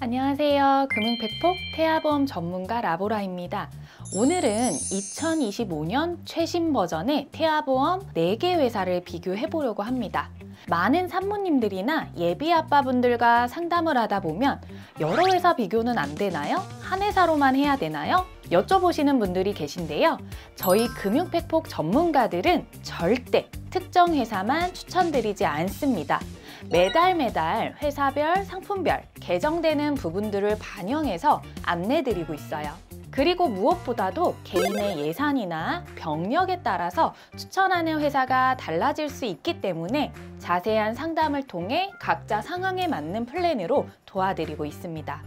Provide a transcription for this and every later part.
안녕하세요. 금융팩폭 태아보험 전문가 라보라입니다. 오늘은 2025년 최신 버전의 태아보험 4개 회사를 비교해 보려고 합니다. 많은 산모님들이나 예비 아빠분들과 상담을 하다 보면 여러 회사 비교는 안 되나요? 한 회사로만 해야 되나요? 여쭤보시는 분들이 계신데요. 저희 금융팩폭 전문가들은 절대 특정 회사만 추천드리지 않습니다. 매달 회사별, 상품별 개정되는 부분들을 반영해서 안내드리고 있어요. 그리고 무엇보다도 개인의 예산이나 병력에 따라서 추천하는 회사가 달라질 수 있기 때문에 자세한 상담을 통해 각자 상황에 맞는 플랜으로 도와드리고 있습니다.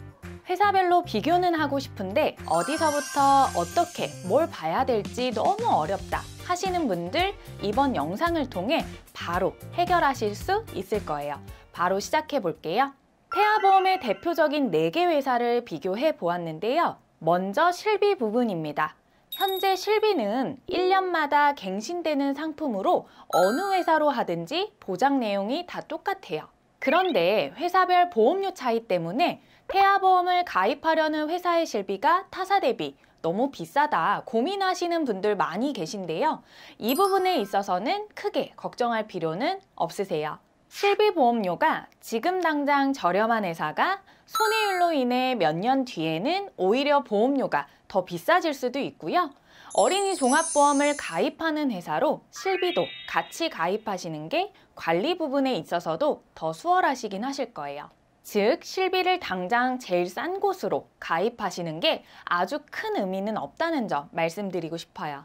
회사별로 비교는 하고 싶은데 어디서부터 어떻게 뭘 봐야 될지 너무 어렵다 하시는 분들 이번 영상을 통해 바로 해결하실 수 있을 거예요. 바로 시작해 볼게요. 태아보험의 대표적인 4개 회사를 비교해 보았는데요. 먼저 실비 부분입니다. 현재 실비는 1년마다 갱신되는 상품으로 어느 회사로 하든지 보장 내용이 다 똑같아요. 그런데 회사별 보험료 차이 때문에 태아보험을 가입하려는 회사의 실비가 타사 대비 너무 비싸다 고민하시는 분들 많이 계신데요. 이 부분에 있어서는 크게 걱정할 필요는 없으세요. 실비 보험료가 지금 당장 저렴한 회사가 손해율로 인해 몇 년 뒤에는 오히려 보험료가 더 비싸질 수도 있고요. 어린이 종합보험을 가입하는 회사로 실비도 같이 가입하시는 게 관리 부분에 있어서도 더 수월하시긴 하실 거예요. 즉, 실비를 당장 제일 싼 곳으로 가입하시는 게 아주 큰 의미는 없다는 점 말씀드리고 싶어요.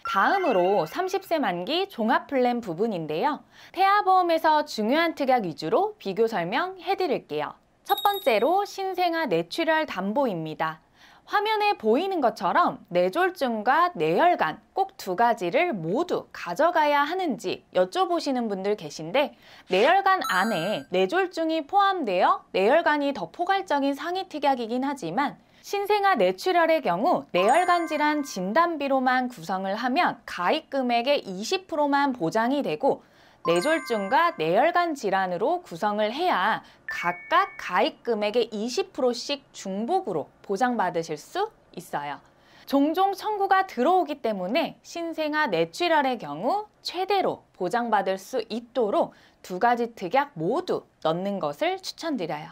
다음으로 30세 만기 종합플랜 부분인데요. 태아보험에서 중요한 특약 위주로 비교 설명해 드릴게요. 첫 번째로 신생아 뇌출혈 담보입니다. 화면에 보이는 것처럼 뇌졸중과 뇌혈관 꼭 두 가지를 모두 가져가야 하는지 여쭤보시는 분들 계신데 뇌혈관 안에 뇌졸중이 포함되어 뇌혈관이 더 포괄적인 상위 특약이긴 하지만 신생아 뇌출혈의 경우 뇌혈관 질환 진단비로만 구성을 하면 가입 금액의 20%만 보장이 되고 뇌졸중과 뇌혈관 질환으로 구성을 해야 각각 가입 금액의 20%씩 중복으로 보장받으실 수 있어요. 종종 청구가 들어오기 때문에 신생아 뇌출혈의 경우 최대로 보장받을 수 있도록 두 가지 특약 모두 넣는 것을 추천드려요.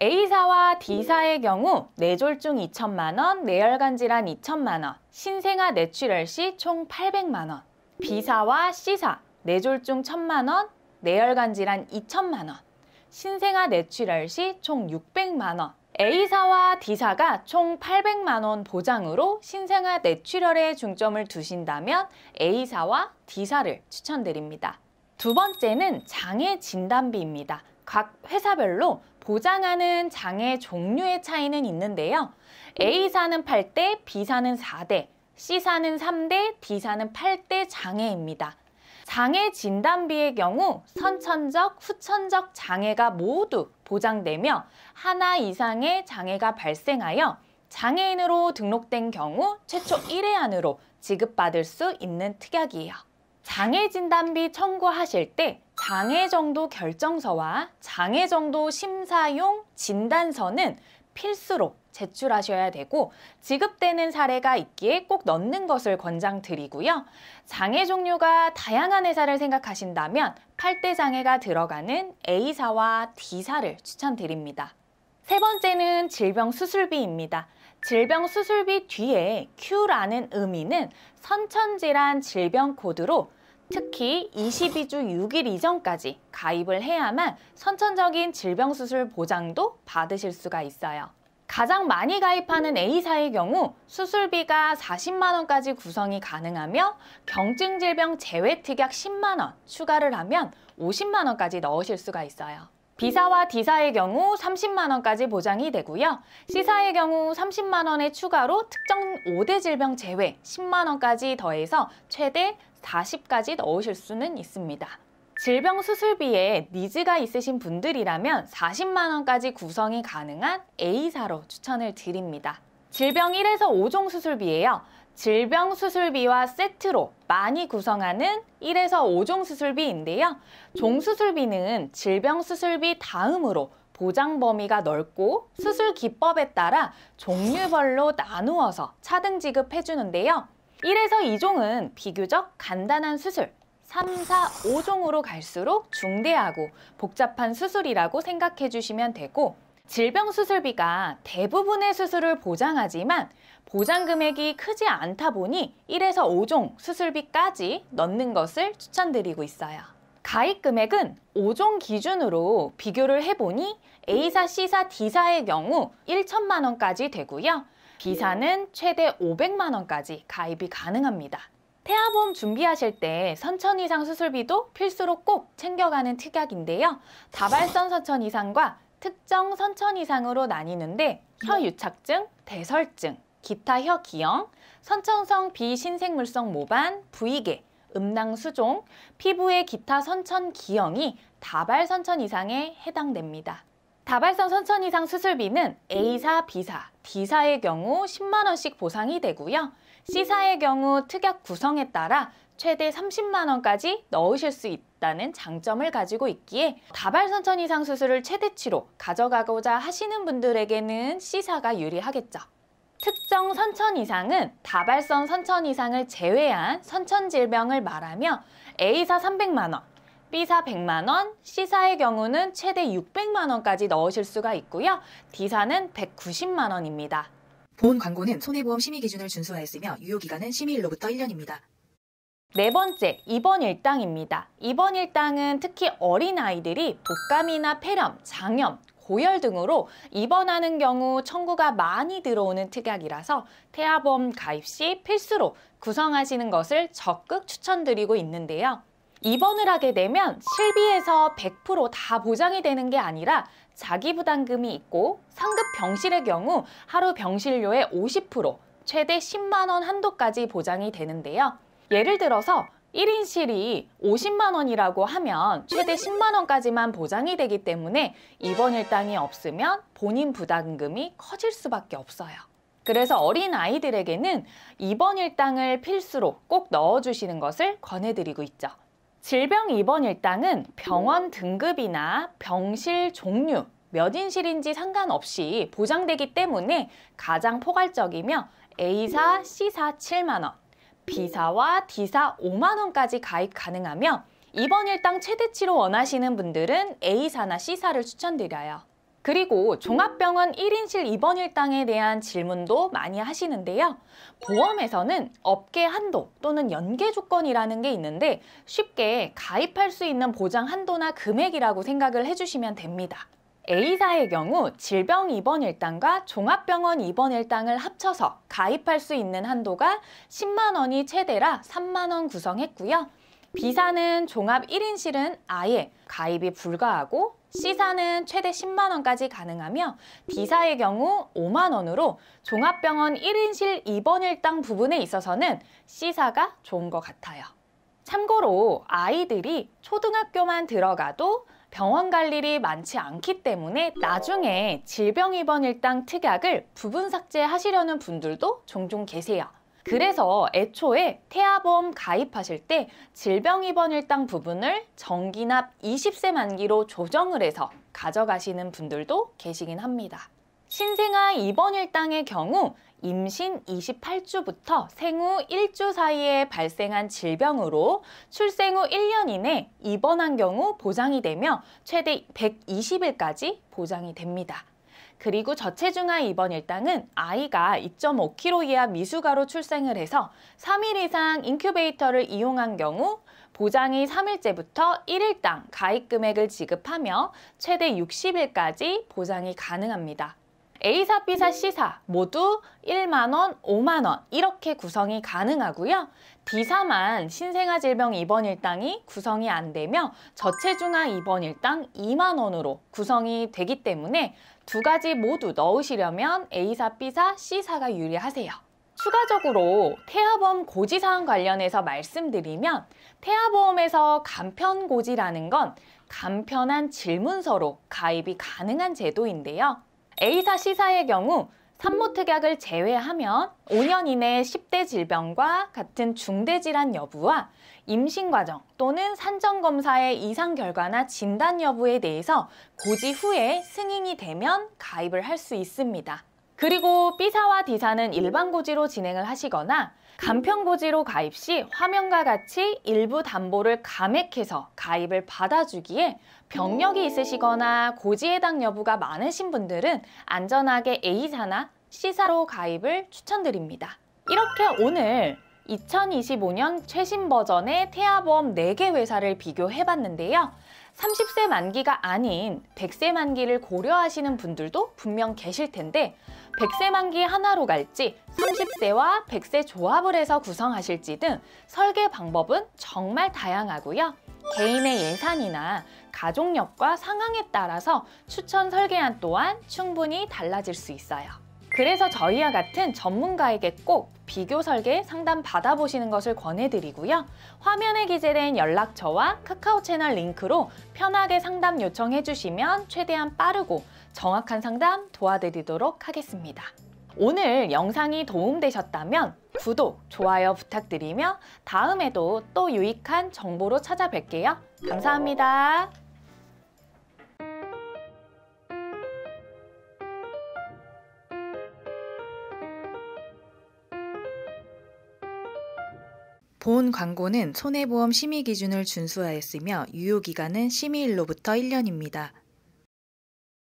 A사와 D사의 경우 뇌졸중 2천만 원, 뇌혈관 질환 2천만 원, 신생아 뇌출혈 시 총 800만 원. B사와 C사 뇌졸중 1,000만 원, 뇌혈관 질환 2천만 원, 신생아 뇌출혈 시 총 600만 원. A사와 D사가 총 800만 원 보장으로 신생아 뇌출혈에 중점을 두신다면 A사와 D사를 추천드립니다. 두 번째는 장애 진단비입니다. 각 회사별로 보장하는 장애 종류의 차이는 있는데요. A사는 8대, B사는 4대, C사는 3대, D사는 8대 장애입니다. 장애 진단비의 경우 선천적, 후천적 장애가 모두 보장되며 하나 이상의 장애가 발생하여 장애인으로 등록된 경우 최초 1회 안으로 지급받을 수 있는 특약이에요. 장애 진단비 청구하실 때 장애 정도 결정서와 장애 정도 심사용 진단서는 필수로 제출하셔야 되고 지급되는 사례가 있기에 꼭 넣는 것을 권장드리고요. 장애 종류가 다양한 회사를 생각하신다면 8대 장애가 들어가는 A사와 D사를 추천드립니다. 세 번째는 질병수술비입니다. 질병수술비 뒤에 Q라는 의미는 선천질환 질병 코드로 특히 22주 6일 이전까지 가입을 해야만 선천적인 질병수술 보장도 받으실 수가 있어요. 가장 많이 가입하는 A사의 경우 수술비가 40만 원까지 구성이 가능하며 경증질병 제외특약 10만 원 추가를 하면 50만 원까지 넣으실 수가 있어요. B사와 D사의 경우 30만 원까지 보장이 되고요. C사의 경우 30만 원의 추가로 특정 5대 질병 제외 10만 원까지 더해서 최대 40까지 넣으실 수는 있습니다. 질병 수술비에 니즈가 있으신 분들이라면 40만 원까지 구성이 가능한 A사로 추천을 드립니다. 질병 1에서 5종 수술비예요. 질병 수술비와 세트로 많이 구성하는 1에서 5종 수술비인데요. 종 수술비는 질병 수술비 다음으로 보장 범위가 넓고 수술 기법에 따라 종류별로 나누어서 차등 지급해 주는데요. 1에서 2종은 비교적 간단한 수술, 3, 4, 5종으로 갈수록 중대하고 복잡한 수술이라고 생각해 주시면 되고, 질병 수술비가 대부분의 수술을 보장하지만 보장 금액이 크지 않다 보니 1에서 5종 수술비까지 넣는 것을 추천드리고 있어요. 가입 금액은 5종 기준으로 비교를 해보니 A사, C사, D사의 경우 1천만 원까지 되고요. B사는 최대 500만 원까지 가입이 가능합니다. 태아보험 준비하실 때 선천 이상 수술비도 필수로 꼭 챙겨가는 특약인데요. 다발성 선천 이상과 특정 선천 이상으로 나뉘는데, 혀유착증, 대설증, 기타 혀 기형, 선천성 비신생물성 모반, 부위계, 음낭 수종, 피부의 기타 선천 기형이 다발 선천 이상에 해당됩니다. 다발성 선천 이상 수술비는 A사, B사, D사의 경우 10만 원씩 보상이 되고요. C사의 경우 특약 구성에 따라 최대 30만 원까지 넣으실 수 있다는 장점을 가지고 있기에 다발 선천 이상 수술을 최대치로 가져가고자 하시는 분들에게는 C사가 유리하겠죠. 특정 선천 이상은 다발성 선천 이상을 제외한 선천 질병을 말하며 A사 300만 원, B사 100만 원, C사의 경우는 최대 600만 원까지 넣으실 수가 있고요. D사는 190만 원입니다. 본 광고는 손해보험 심의 기준을 준수하였으며 유효기간은 심의일로부터 1년입니다. 네 번째, 입원 일당입니다. 입원 일당은 특히 어린아이들이 독감이나 폐렴, 장염, 고열 등으로 입원하는 경우 청구가 많이 들어오는 특약이라서 태아보험 가입 시 필수로 구성하시는 것을 적극 추천드리고 있는데요. 입원을 하게 되면 실비에서 100% 보장이 되는 게 아니라 자기부담금이 있고 상급 병실의 경우 하루 병실료의 50%, 최대 10만 원 한도까지 보장이 되는데요. 예를 들어서 1인실이 50만 원이라고 하면 최대 10만 원까지만 보장이 되기 때문에 입원 일당이 없으면 본인 부담금이 커질 수밖에 없어요. 그래서 어린아이들에게는 입원 일당을 필수로 꼭 넣어주시는 것을 권해드리고 있죠. 질병 입원 일당은 병원 등급이나 병실 종류, 몇 인실인지 상관없이 보장되기 때문에 가장 포괄적이며 A사, C사 7만 원, B사와 D사 5만 원까지 가입 가능하며 입원 일당 최대치로 원하시는 분들은 A사나 C사를 추천드려요. 그리고 종합병원 1인실 입원 일당에 대한 질문도 많이 하시는데요. 보험에서는 업계 한도 또는 연계 조건이라는 게 있는데 쉽게 가입할 수 있는 보장 한도나 금액이라고 생각을 해주시면 됩니다. A사의 경우 질병 입원 일당과 종합병원 입원 일당을 합쳐서 가입할 수 있는 한도가 10만 원이 최대라 3만 원 구성했고요. B사는 종합 1인실은 아예 가입이 불가하고 C사는 최대 10만 원까지 가능하며 D사의 경우 5만 원으로 종합병원 1인실 입원 일당 부분에 있어서는 C사가 좋은 것 같아요. 참고로 아이들이 초등학교만 들어가도 병원 갈 일이 많지 않기 때문에 나중에 질병 입원 일당 특약을 부분 삭제하시려는 분들도 종종 계세요. 그래서 애초에 태아보험 가입하실 때 질병 입원 일당 부분을 정기납 20세 만기로 조정을 해서 가져가시는 분들도 계시긴 합니다. 신생아 입원 일당의 경우 임신 28주부터 생후 1주 사이에 발생한 질병으로 출생 후 1년 이내 입원한 경우 보장이 되며 최대 120일까지 보장이 됩니다. 그리고 저체중아 입원 일당은 아이가 2.5kg 이하 미숙아로 출생을 해서 3일 이상 인큐베이터를 이용한 경우 보장이 3일째부터 1일당 가입 금액을 지급하며 최대 60일까지 보장이 가능합니다. A사, B사, C사 모두 1만 원, 5만 원 이렇게 구성이 가능하고요. D사만 신생아 질병 입원 일당이 구성이 안 되며 저체중아 입원 일당 2만 원으로 구성이 되기 때문에 두 가지 모두 넣으시려면 A사, B사, C사가 유리하세요. 추가적으로 태아보험 고지사항 관련해서 말씀드리면 태아보험에서 간편고지라는 건 간편한 질문서로 가입이 가능한 제도인데요. A사, C사의 경우 산모특약을 제외하면 5년 이내 10대 질병과 같은 중대질환 여부와 임신 과정 또는 산정검사의 이상 결과나 진단 여부에 대해서 고지 후에 승인이 되면 가입을 할 수 있습니다. 그리고 B사와 D사는 일반 고지로 진행을 하시거나 간편 고지로 가입 시 화면과 같이 일부 담보를 감액해서 가입을 받아주기에 병력이 있으시거나 고지 해당 여부가 많으신 분들은 안전하게 A사나 C사로 가입을 추천드립니다. 이렇게 오늘 2025년 최신 버전의 태아보험 4개 회사를 비교해봤는데요. 30세 만기가 아닌 100세 만기를 고려하시는 분들도 분명 계실 텐데 100세 만기 하나로 갈지 30세와 100세 조합을 해서 구성하실지 등 설계 방법은 정말 다양하고요. 개인의 예산이나 가족력과 상황에 따라서 추천 설계안 또한 충분히 달라질 수 있어요. 그래서 저희와 같은 전문가에게 꼭 비교 설계 상담 받아보시는 것을 권해드리고요. 화면에 기재된 연락처와 카카오 채널 링크로 편하게 상담 요청해주시면 최대한 빠르고 정확한 상담 도와드리도록 하겠습니다. 오늘 영상이 도움되셨다면 구독, 좋아요 부탁드리며 다음에도 또 유익한 정보로 찾아뵐게요. 감사합니다. 본 광고는 손해보험 심의 기준을 준수하였으며 유효기간은 심의일로부터 1년입니다.